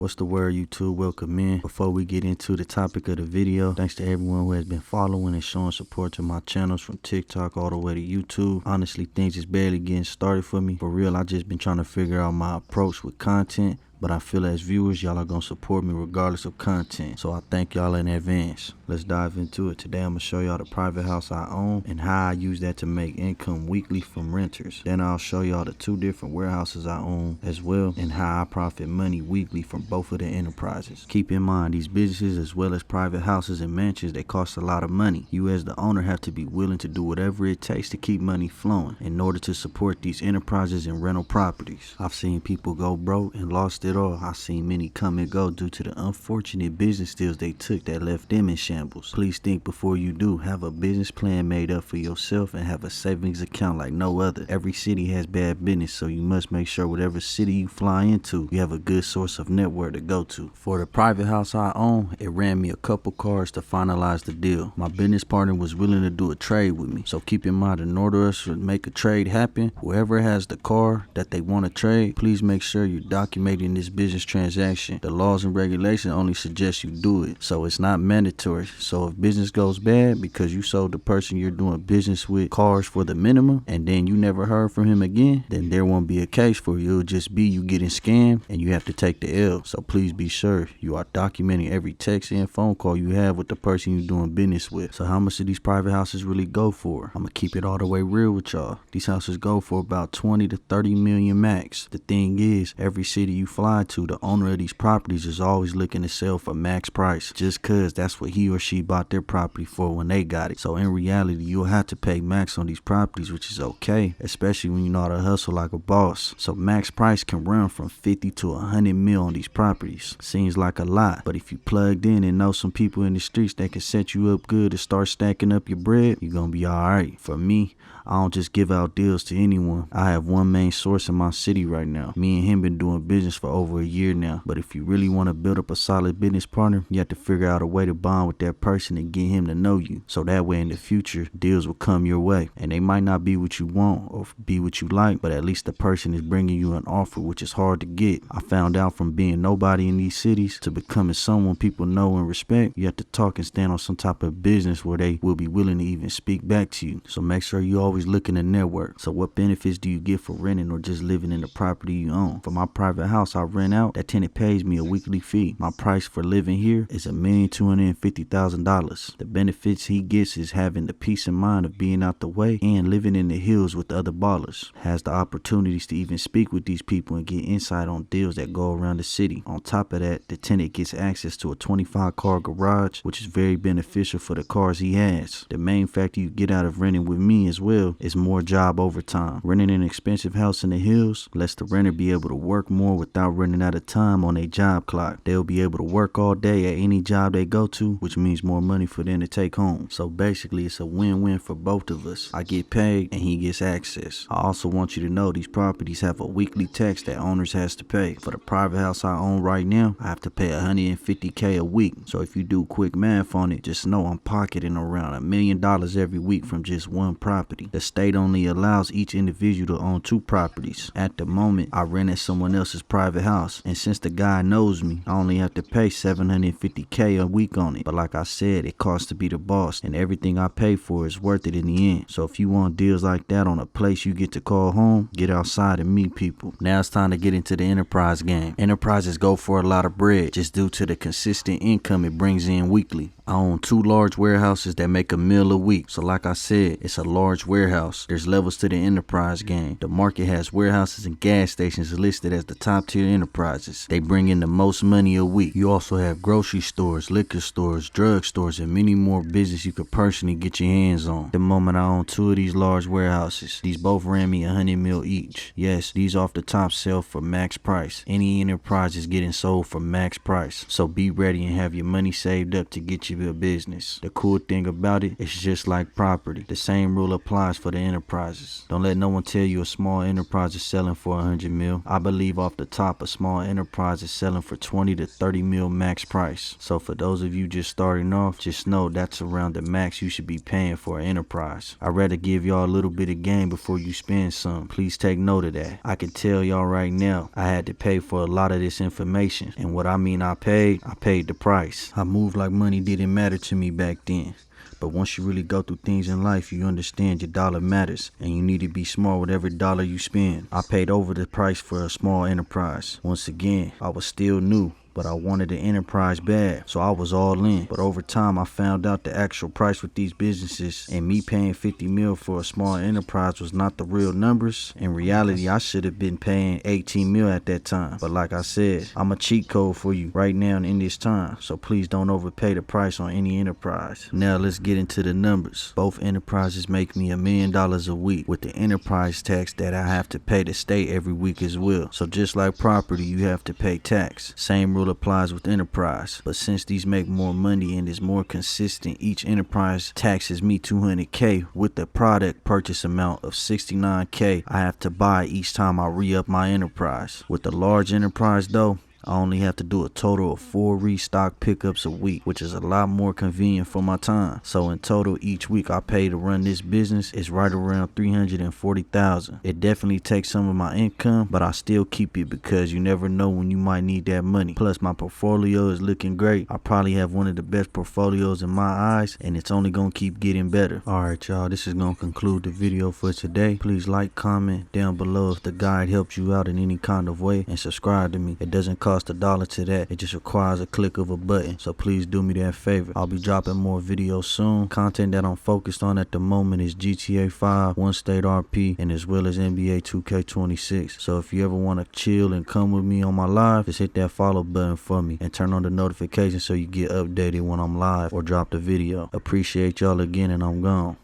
What's the word, YouTube? Welcome in. Before we get into the topic of the video, thanks to everyone who has been following and showing support to my channels from TikTok all the way to YouTube. Honestly, things is barely getting started for me. For real, I just been trying to figure out my approach with content. But I feel as viewers, y'all are going to support me regardless of content. So I thank y'all in advance. Let's dive into it. Today I'm going to show y'all the private house I own and how I use that to make income weekly from renters. Then I'll show y'all the 2 different warehouses I own as well and how I profit money weekly from both of the enterprises. Keep in mind, these businesses as well as private houses and mansions, they cost a lot of money. You as the owner have to be willing to do whatever it takes to keep money flowing in order to support these enterprises and rental properties. I've seen people go broke and lost it all. I've seen many come and go due to the unfortunate business deals they took that left them in shambles. Please think before you do. Have a business plan made up for yourself and have a savings account like no other. Every city has bad business, so you must make sure whatever city you fly into, you have a good source of network to go to. For the private house I own, it ran me a couple cars to finalize the deal. My business partner was willing to do a trade with me, so keep in mind in order us to make a trade happen, whoever has the car that they want to trade, please make sure you're documenting this business transaction. The laws and regulations only suggest you do it, so it's not mandatory. So if business goes bad because you sold the person you're doing business with cars for the minimum and then you never heard from him again, then there won't be a case for you. It'll just be you getting scammed and you have to take the L. So please be sure you are documenting every text and phone call you have with the person you're doing business with. So how much do these private houses really go for? I'm gonna keep it all the way real with y'all. These houses go for about 20 to 30 million max. The thing is, every city you fly to, the owner of these properties is always looking to sell for max price just cause that's what he or she bought their property for when they got it. So in reality, you'll have to pay max on these properties, which is okay, especially when you know how to hustle like a boss. So max price can run from 50 to 100 mil on these properties. Seems like a lot, but if you plugged in and know some people in the streets that can set you up good to start stacking up your bread, you're gonna be alright. For me, I don't just give out deals to anyone. I have one main source in my city right now. Me and him been doing business for over a year now. But if you really want to build up a solid business partner, you have to figure out a way to bond with that person and get him to know you. So that way in the future, deals will come your way. And they might not be what you want or be what you like, but at least the person is bringing you an offer, which is hard to get. I found out from being nobody in these cities to becoming someone people know and respect, you have to talk and stand on some type of business where they will be willing to even speak back to you. So make sure you always looking to network. So what benefits do you get for renting or just living in the property you own? For my private house I rent out, that tenant pays me a weekly fee. My price for living here is $1,250,000. The benefits he gets is having the peace of mind of being out the way and living in the hills with other ballers. Has the opportunities to even speak with these people and get insight on deals that go around the city. On top of that, the tenant gets access to a 25-car garage, which is very beneficial for the cars he has. The main factor you get out of renting with me as well is more job overtime. Renting an expensive house in the hills lets the renter be able to work more without running out of time on their job clock. They'll be able to work all day at any job they go to, which means more money for them to take home. So basically it's a win-win for both of us. I get paid and he gets access. I also want you to know these properties have a weekly tax that owners has to pay. For the private house I own right now, I have to pay $150K a week. So if you do quick math on it, just know I'm pocketing around $1 million every week from just one property. The state only allows each individual to own 2 properties. At the moment, I rent at someone else's private house, and since the guy knows me, I only have to pay $750K a week on it. But like I said, it costs to be the boss, and everything I pay for is worth it in the end. So if you want deals like that on a place you get to call home, get outside and meet people. Now it's time to get into the enterprise game. Enterprises go for a lot of bread just due to the consistent income it brings in weekly. I own 2 large warehouses that make $1 million a week. So like I said, it's a large warehouse. There's levels to the enterprise game. The market has warehouses and gas stations listed as the top tier enterprises. They bring in the most money a week. You also have grocery stores, liquor stores, drug stores, and many more business you could personally get your hands on. The moment I own 2 of these large warehouses, these both ran me $100 million each. Yes, these off the top sell for max price. Any enterprise is getting sold for max price. So be ready and have your money saved up to get you a business. The cool thing about it, it's just like property. The same rule applies enterprise for the enterprises. Don't let no one tell you a small enterprise is selling for 100 mil. I believe off the top a small enterprise is selling for 20 to 30 mil max price. So for those of you just starting off, just know that's around the max you should be paying for an enterprise. I'd rather give y'all a little bit of game before you spend some. Please take note of that. I can tell y'all right now, I had to pay for a lot of this information, and what I mean I paid the price. I moved like money didn't matter to me back then. But once you really go through things in life, you understand your dollar matters, and you need to be smart with every dollar you spend. I paid over the price for a small enterprise. Once again, I was still new, but I wanted an enterprise bad, so I was all in. But over time, I found out the actual price with these businesses, and me paying 50 mil for a small enterprise was not the real numbers. In reality, I should have been paying 18 mil at that time. But like I said, I'm a cheat code for you right now and in this time, so please don't overpay the price on any enterprise. Now let's get into the numbers. Both enterprises make me $1 million a week, with the enterprise tax that I have to pay the state every week as well. So just like property, you have to pay tax. Same rule applies with enterprise, but since these make more money and is more consistent, each enterprise taxes me $200K with the product purchase amount of $69K I have to buy each time I re-up my enterprise. With the large enterprise though, I only have to do a total of 4 restock pickups a week, which is a lot more convenient for my time. So in total, each week I pay to run this business is right around $340,000. It definitely takes some of my income, but I still keep it because you never know when you might need that money. Plus my portfolio is looking great. I probably have one of the best portfolios in my eyes, and it's only gonna keep getting better. Alright y'all, this is gonna conclude the video for today. Please like, comment down below if the guide helped you out in any kind of way, and subscribe to me. It doesn't cost $1 to that. It just requires a click of a button, so please do me that favor. I'll be dropping more videos soon. Content that I'm focused on at the moment is GTA 5, OneState RP, and as well as NBA 2K26. So if you ever want to chill and come with me on my live, just hit that follow button for me and turn on the notifications so you get updated when I'm live or drop the video. Appreciate y'all again, and I'm gone.